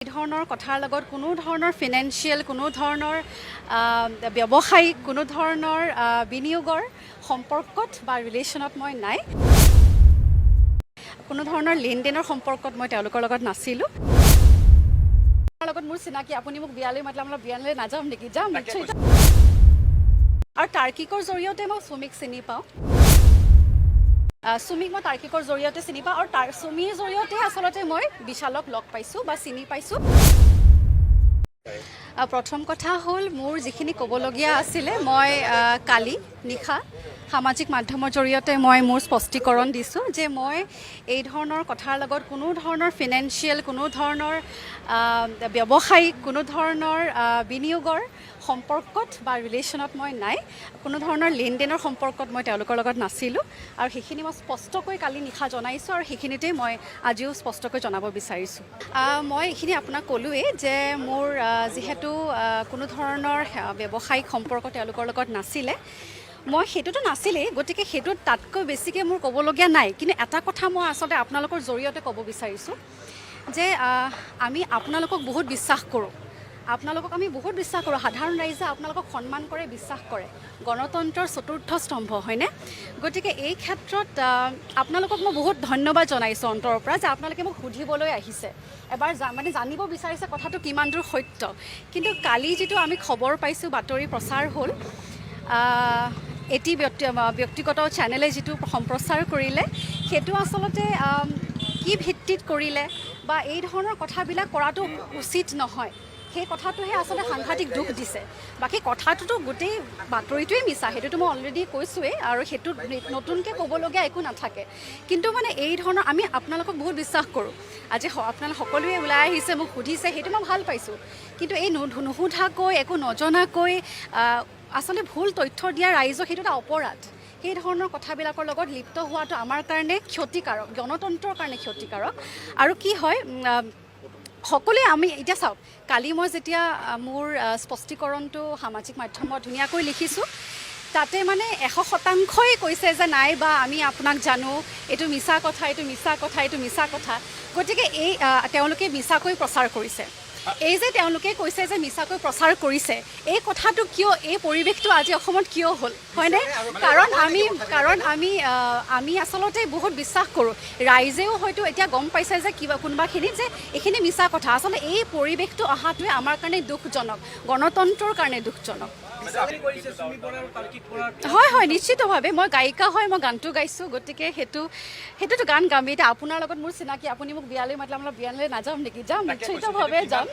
এই ধৰণৰ কথাৰ লগত কোনো ধৰণৰ ফিনান্সিয়েল কোনো ধৰণৰ ব্যৱসায়িক কোনো ধৰণৰ বিনিয়োগৰ সম্পৰ্কত বা ৰিলেশ্যনত মই নাই কোনো ধৰণৰ লেনদেনৰ সম্পৰ্কত মই তেওঁলোকৰ লগত নাছিলোঁ লগত মোৰ চিনাকি আপুনি মোক বিয়ালৈ মাতিলে মই বিয়ালৈ নাযাম নেকি যাম নিশ্চয় আৰু তাৰ্কিকৰ জৰিয়তে মই সুমিক চিনি পাওঁ সুমিক মই তাৰ্কিকৰ জৰিয়তে চিনি পাওঁ আৰু সুমিৰ জৰিয়তে আচলতে মই বিশালক লগ পাইছোঁ বা চিনি পাইছোঁ প্ৰথম কথা হ'ল মোৰ যিখিনি ক'বলগীয়া আছিলে মই কালি নিশা সামাজিক মাধ্যমৰ জৰিয়তে মই মোৰ স্পষ্টীকৰণ দিছোঁ যে মই এই ধৰণৰ কথাৰ লগত কোনো ধৰণৰ ফিনান্সিয়েল কোনো ধৰণৰ ব্যৱসায়িক কোনো ধৰণৰ বিনিয়োগৰ সম্পৰ্কত বা ৰিলেশ্যনত মই নাই কোনো ধৰণৰ লেনদেনৰ সম্পৰ্কত মই তেওঁলোকৰ লগত নাছিলোঁ আৰু সেইখিনি মই স্পষ্টকৈ কালি নিশা জনাইছোঁ আৰু সেইখিনিতেই মই আজিও স্পষ্টকৈ জনাব বিচাৰিছোঁ মই এইখিনি আপোনাক ক'লোৱেই যে মোৰ যিহেতু কোনো ধৰণৰ ব্যৱসায়িক সম্পৰ্ক তেওঁলোকৰ লগত নাছিলে মই সেইটোতো নাছিলেই গতিকে সেইটো তাতকৈ বেছিকৈ মোৰ ক'বলগীয়া নাই কিন্তু এটা কথা মই আচলতে আপোনালোকৰ জৰিয়তে ক'ব বিচাৰিছোঁ যে আমি আপোনালোকক বহুত বিশ্বাস কৰোঁ আপোনালোকক আমি বহুত বিশ্বাস কৰোঁ সাধাৰণ ৰাইজে আপোনালোকক সন্মান কৰে বিশ্বাস কৰে গণতন্ত্ৰৰ চতুৰ্থ স্তম্ভ হয়নে গতিকে এই ক্ষেত্ৰত আপোনালোকক মই বহুত ধন্যবাদ জনাইছোঁ অন্তৰৰ পৰা যে আপোনালোকে মোক সুধিবলৈ আহিছে এবাৰ মানে জানিব বিচাৰিছে কথাটো কিমান দূৰ সত্য কিন্তু কালি যিটো আমি খবৰ পাইছোঁ বাতৰি প্ৰচাৰ হ'ল এটি ব্যক্তিগত চেনেলে যিটো সম্প্ৰচাৰ কৰিলে সেইটো আচলতে কি ভিত্তিত কৰিলে বা এই ধৰণৰ কথাবিলাক কৰাটো উচিত নহয় সেই কথাটোহে আচলতে সাংঘাতিক দুখ দিছে বাকী কথাটোতো গোটেই বাতৰিটোৱেই মিছা সেইটোতো মই অলৰেডি কৈছোঁৱেই আৰু সেইটো নতুনকৈ ক'বলগীয়া একো নাথাকে কিন্তু মানে এই ধৰণৰ আমি আপোনালোকক বহুত বিশ্বাস কৰোঁ আজি আপোনালোক সকলোৱে ওলাই আহিছে মোক সুধিছে সেইটো মই ভাল পাইছোঁ কিন্তু এই নুসুধাকৈ একো নজনাকৈ আচলতে ভুল তথ্য দিয়া ৰাইজক সেইটো এটা অপৰাধ সেই ধৰণৰ কথাবিলাকৰ লগত লিপ্ত হোৱাটো আমাৰ কাৰণে ক্ষতিকাৰক গণতন্ত্ৰৰ কাৰণে ক্ষতিকাৰক আৰু কি হয় সকলোৱে আমি এতিয়া চাওক কালি মই যেতিয়া মোৰ স্পষ্টীকৰণটো সামাজিক মাধ্যমত ধুনীয়াকৈ লিখিছোঁ তাতে মানে 100%ই কৈছে যে নাই বা আমি আপোনাক জানো এইটো মিছা কথা এইটো মিছা কথা এইটো মিছা কথা গতিকে এই তেওঁলোকে মিছাকৈ প্ৰচাৰ কৰিছে এই যে তেওঁলোকে কৈছে যে মিছাকৈ প্ৰচাৰ কৰিছে এই কথাটো কিয় এই পৰিৱেশটো আজি অসমত কিয় হ'ল হয়নে কাৰণ আমি আচলতে বহুত বিশ্বাস কৰোঁ ৰাইজেও হয়তো এতিয়া গম পাইছে যে কিবা কোনোবাখিনিত যে এইখিনি মিছা কথা আচলতে এই পৰিৱেশটো অহাটোৱে আমাৰ কাৰণে দুখজনক গণতন্ত্ৰৰ কাৰণে দুখজনক হয় হয় নিশ্চিতভাৱে মই গায়িকা হয় মই গানটো গাইছোঁ গতিকে সেইটোতো গান গাম এতিয়া আপোনাৰ লগত মোৰ চিনাকি আপুনি মোক বিয়ালৈ মাতিলে মই বিয়ালৈ নাযাম নেকি যাম নিশ্চিতভাৱে যাম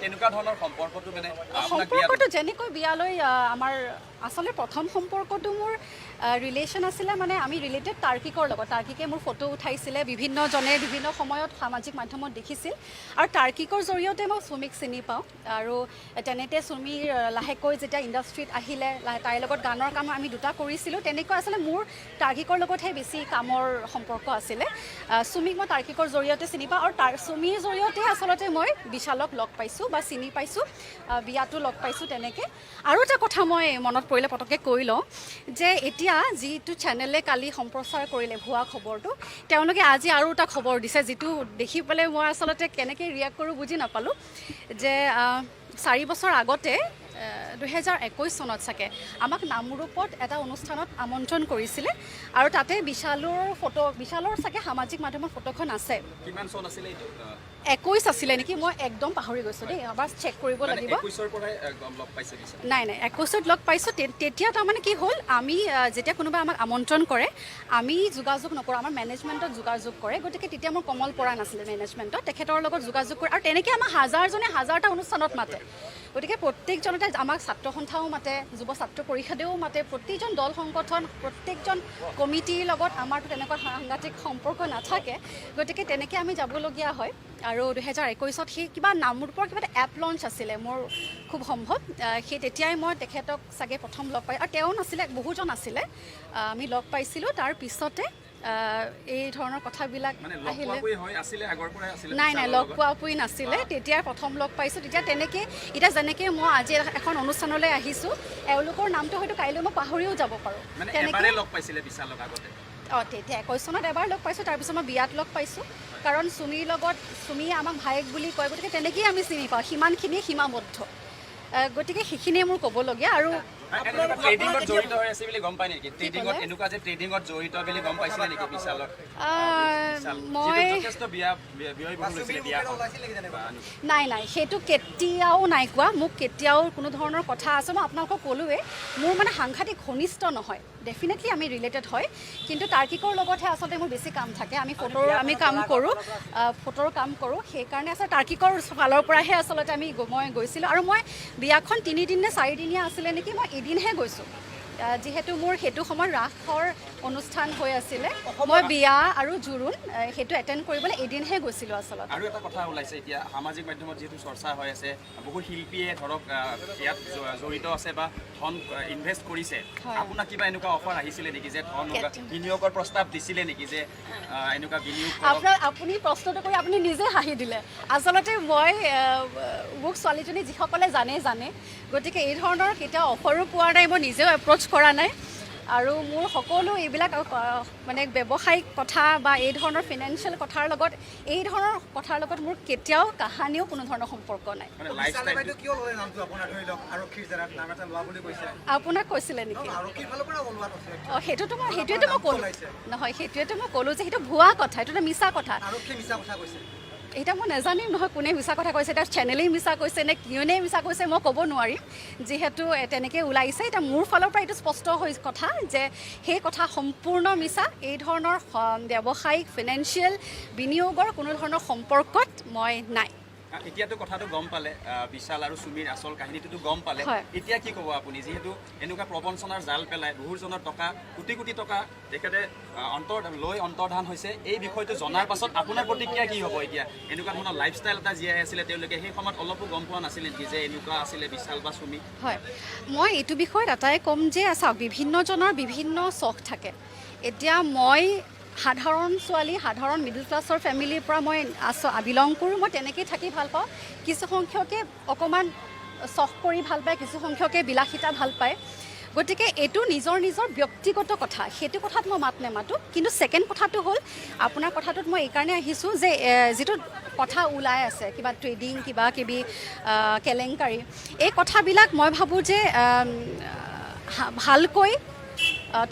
সম্পৰ্কটো যেনেকৈ বিয়ালৈ আমাৰ আচলতে প্ৰথম সম্পৰ্কটো মোৰ ৰিলেশ্যন আছিলে মানে আমি ৰিলেটেড তাৰ্কিকৰ লগত তাৰ্কিকে মোৰ ফটো উঠাইছিলে বিভিন্নজনে বিভিন্ন সময়ত সামাজিক মাধ্যমত দেখিছিল আৰু তাৰ্কিকৰ জৰিয়তে মই সুমিক চিনি পাওঁ আৰু তেনেতে সুমিৰ লাহেকৈ যেতিয়া ইণ্ডাষ্ট্ৰীত আহিলে তাইৰ লগত গানৰ কাম আমি দুটা কৰিছিলোঁ তেনেকৈ আচলতে মোৰ তাৰ্কিকৰ লগতহে বেছি কামৰ সম্পৰ্ক আছিলে সুমিক মই তাৰ্কিকৰ জৰিয়তে চিনি পাওঁ আৰু সুমিৰ জৰিয়তে আচলতে মই বিশালক লগ পাইছোঁ বা চিনি পাইছোঁ বিয়াটো লগ পাইছোঁ তেনেকৈ আৰু এটা কথা মই মনত পৰিলে পটককৈ কৈ লওঁ যে এতিয়া যিটো চেনেলে কালি সম্প্ৰচাৰ কৰিলে ভুৱা খবৰটো তেওঁলোকে আজি আৰু এটা খবৰ দিছে যিটো দেখি পেলাই মই আচলতে কেনেকৈ ৰিয়েক্ট কৰোঁ বুজি নাপালোঁ যে 4 বছৰ আগতে 2021 চনত চাগে আমাক নামৰূপত এটা অনুষ্ঠানত আমন্ত্ৰণ কৰিছিলে আৰু তাতে বিশালৰ চাগে সামাজিক মাধ্যমৰ ফটোখন আছে 21 আছিলে নেকি মই একদম পাহৰি গৈছোঁ দেই এবাৰ চেক কৰিব লাগিব নাই 21ত লগ পাইছোঁ তেতিয়া তাৰমানে কি হ'ল আমি যেতিয়া কোনোবা আমাক আমন্ত্ৰণ কৰে আমি যোগাযোগ নকৰোঁ আমাৰ মেনেজমেণ্টত যোগাযোগ কৰে গতিকে তেতিয়া মোৰ কমল পৰা নাছিলে মেনেজমেণ্টত তেখেতৰ লগত যোগাযোগ কৰে আৰু তেনেকৈ আমাক হাজাৰটা অনুষ্ঠানত মাতে গতিকে প্ৰত্যেকজনতে আমাক ছাত্ৰ সন্থাও মাতে যুৱ ছাত্ৰ পৰিষদেও মাতে প্ৰতিজন দল সংগঠন প্ৰত্যেকজন কমিটিৰ লগত আমাৰতো তেনেকুৱা সাংঘাতিক সম্পৰ্ক নাথাকে গতিকে তেনেকৈ আমি যাবলগীয়া হয় আৰু 2021ত সেই কিবা নামৰূপৰ কিবা এটা এপ লঞ্চ আছিলে মোৰ খুব সম্ভৱ সেই তেতিয়াই মই তেখেতক চাগে প্ৰথম লগ পাই আৰু তেওঁ নাছিলে বহুজন আছিলে আমি লগ পাইছিলোঁ তাৰ পিছতে এই ধৰণৰ কথাবিলাক আহিলে নাই লগ পোৱা পুই নাছিলে তেতিয়া প্ৰথম লগ পাইছোঁ তেতিয়া তেনেকৈ এতিয়া যেনেকৈ মই আজি এখন অনুষ্ঠানলৈ আহিছোঁ এওঁলোকৰ নামটো হয়তো কাইলৈ মই পাহৰিও যাব পাৰোঁ তেনেকৈ তেতিয়া 21 চনত এবাৰ লগ পাইছোঁ তাৰপিছত মই বিয়াত লগ পাইছোঁ কাৰণ চুমিৰ লগত চুমিয়ে আমাক ভায়েক বুলি কয়, গতিকে তেনেকেই আমি চিনি পাওঁ, সিমানখিনিয়ে সীমাবদ্ধ। গতিকে সেইখিনিয়ে মোৰ ক'বলগীয়া। আৰু ট্ৰেডিঙত জড়িত হৈ আছে বুলি গম পায় নেকি? ট্ৰেডিঙত এনেকুৱা যে ট্ৰেডিঙত জড়িত বুলি গম পাইছিলে নেকি বিশালৰ? মই নাই সেইটো কেতিয়াও নাই কোৱা, মোক কেতিয়াও কোনো ধৰণৰ কথা আছে। মই আপোনালোকক ক'লোৱে, মোৰ মানে সাংঘাতিক ঘনিষ্ঠ নহয়। ডেফিনেটলি আমি ৰিলেটেড হয়, কিন্তু তাৰ্কিকৰ লগতহে আচলতে মোৰ বেছি কাম থাকে। আমি ফটোৰ কাম কৰোঁ, সেইকাৰণে আচলতে তাৰ্কিকৰ ফালৰ পৰাহে আচলতে মই গৈছিলোঁ। আৰু মই বিয়াখন 3 দিন নে 4 দিনীয়া আছিলে নেকি, মই এদিনহে গৈছোঁ, যিহেতু মোৰ সেইটো সময়ত ৰাসৰ অনুষ্ঠান হৈ আছিলে। মই বিয়া আৰু জোৰোণ সেইটো এটেণ্ড কৰিবলৈ এদিনহে গৈছিলোঁ আচলতে। আৰু এটা কথা ওলাইছে এতিয়া সামাজিক মাধ্যমত যিহেতু চৰ্চা হৈ আছে, বহু শিল্পীয়ে ধৰক ইয়াত জড়িত আছে বা ধন ইনভেষ্ট কৰিছে, আপোনাক কিবা এনেকুৱা অফাৰ আহিছিলে নেকি যে ধন বিনিয়োগৰ প্ৰস্তাৱ দিছিলে নেকি যে এনেকুৱা বিনিয়োগ? আপুনি প্ৰশ্নটো কৰি আপুনি নিজে হাঁহি দিলে। আচলতে মোক ছোৱালীজনী যিসকলে জানে, গতিকে এই ধৰণৰ কেতিয়াও অফাৰো পোৱা নাই, মই নিজেও এপ্ৰ'চ কৰা নাই। আৰু মোৰ সকলো এইবিলাক মানে ব্যৱসায়িক কথা বা এই ধৰণৰ ফিনেন্সিয়েল কথাৰ লগত মোৰ কেতিয়াও কাহানিও কোনো ধৰণৰ সম্পৰ্ক নাই। আপোনাক কৈছিলে নেকি? সেইটোৱেতো মই ক'লোঁ যে সেইটো ভুৱা কথা, এইটো মিছা কথা। এতিয়া মই নাজানিম নহয় কোনে মিছা কথা কৈছে, এতিয়া চেনেলেই মিছা কৈছে নে কিয়নে মিছা কৈছে মই ক'ব নোৱাৰিম, যিহেতু তেনেকৈ ওলাইছে। এতিয়া মোৰ ফালৰ পৰা এইটো স্পষ্ট কথা যে সেই কথা সম্পূৰ্ণ মিছা। এই ধৰণৰ ব্যৱসায়িক ফিনেন্সিয়েল বিনিয়োগৰ কোনো ধৰণৰ সম্পৰ্কত মই নাই। এতিয়াতো কথাটো গম পালে, বিশাল আৰু চুমিৰ আচল কাহিনীটোতো গম পালে, এতিয়া কি ক'ব আপুনি? যিহেতু এনেকুৱা প্ৰবঞ্চনাৰ জাল পেলাই বহুজনৰ টকা, কোটি টকা তেখেতে অন্তৰ্ধান হৈছে, এই বিষয়টো জনাৰ পাছত আপোনাৰ প্ৰতিক্ৰিয়া কি হ'ব? এতিয়া এনেকুৱা ধৰণৰ লাইফষ্টাইল এটা জীয়াই আছিলে তেওঁলোকে, সেই সময়ত অলপো গম পোৱা নাছিলে নেকি যে এনেকুৱা আছিলে বিশাল বা চুমি? হয়, মই এইটো বিষয়ত এটাই ক'ম যে চাওক, বিভিন্নজনৰ বিভিন্ন চখ থাকে। এতিয়া মই সাধাৰণ ছোৱালী, সাধাৰণ মিডল ক্লাছৰ ফেমিলিৰ পৰা মই বিলং কৰোঁ। মই তেনেকৈয়ে থাকি ভাল পাওঁ। কিছু সংখ্যকে অকণমান চখ কৰি ভাল পায়, কিছু সংখ্যকে বিলাসিতা ভাল পায়। গতিকে এইটো নিজৰ ব্যক্তিগত কথা, সেইটো কথাত মই মাত নেমাতোঁ। কিন্তু ছেকেণ্ড কথাটো হ'ল, আপোনাৰ কথাটোত মই এইকাৰণে আহিছোঁ যে যিটো কথা ওলাই আছে, কিবা ট্ৰেডিং, কিবা কিবি কেলেংকাৰী, এই কথাবিলাক মই ভাবোঁ যে ভালকৈ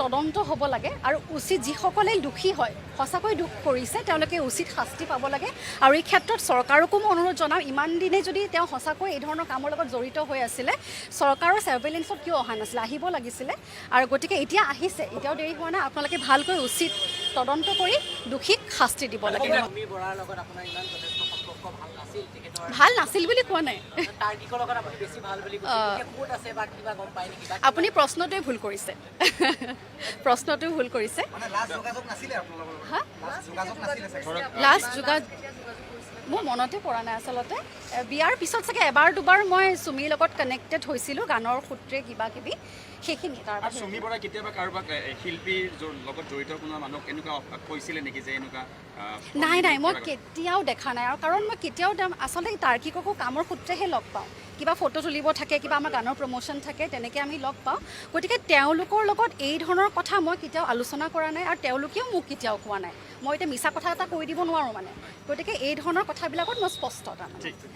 তদন্ত হ'ব লাগে। আৰু উচিত, যিসকলে দোষী হয়, সঁচাকৈ দুখ কৰিছে, তেওঁলোকে উচিত শাস্তি পাব লাগে। আৰু এই ক্ষেত্ৰত চৰকাৰকো মই অনুৰোধ জনাওঁ, ইমান দিনে যদি তেওঁ সঁচাকৈ এই ধৰণৰ কামৰ লগত জড়িত হৈ আছিলে, চৰকাৰৰ ছাৰ্ভেইলেঞ্চত কিয় অহা নাছিলে? আহিব লাগিছিলে। আৰু গতিকে এতিয়া আহিছে, এতিয়াও দেৰি হোৱা নাই। আপোনালোকে ভালকৈ উচিত তদন্ত কৰি দোষীক শাস্তি দিব লাগে। ভাল নাছিল বুলি কোৱা নাই, আপুনি প্ৰশ্নটোৱে ভুল কৰিছে। লাষ্ট যোগাযোগ মোৰ মনতে পৰা নাই আচলতে। বিয়াৰ পিছত চাগে এবাৰ দুবাৰ মই চুমিৰ লগত কানেক্টেড হৈছিলোঁ, গানৰ সূত্ৰে কিবা কিবি, সেইখিনি। চুমি বৰাই কেতিয়াবা কাৰোবাক শিল্পীৰ লগত জড়িত কোনো মানুহক এনেকুৱা কৈছিলে নেকি যে এনেকুৱা? নাই, মই কেতিয়াও দেখা নাই। আৰু কাৰণ মই কেতিয়াও আচলতে তাৰ্কিককো কামৰ সূত্ৰেহে লগ পাওঁ। কিবা ফটো তুলিব থাকে, কিবা আমাৰ গানৰ প্ৰমোশ্যন থাকে, তেনেকৈ আমি লগ পাওঁ। গতিকে তেওঁলোকৰ লগত এই ধৰণৰ কথা মই কেতিয়াও আলোচনা কৰা নাই, আৰু তেওঁলোকেও মোক কেতিয়াও কোৱা নাই। মই এতিয়া মিছা কথা এটা কৈ দিব নোৱাৰোঁ মানে। গতিকে এই ধৰণৰ কথাবিলাকত মই স্পষ্ট তাৰমানে।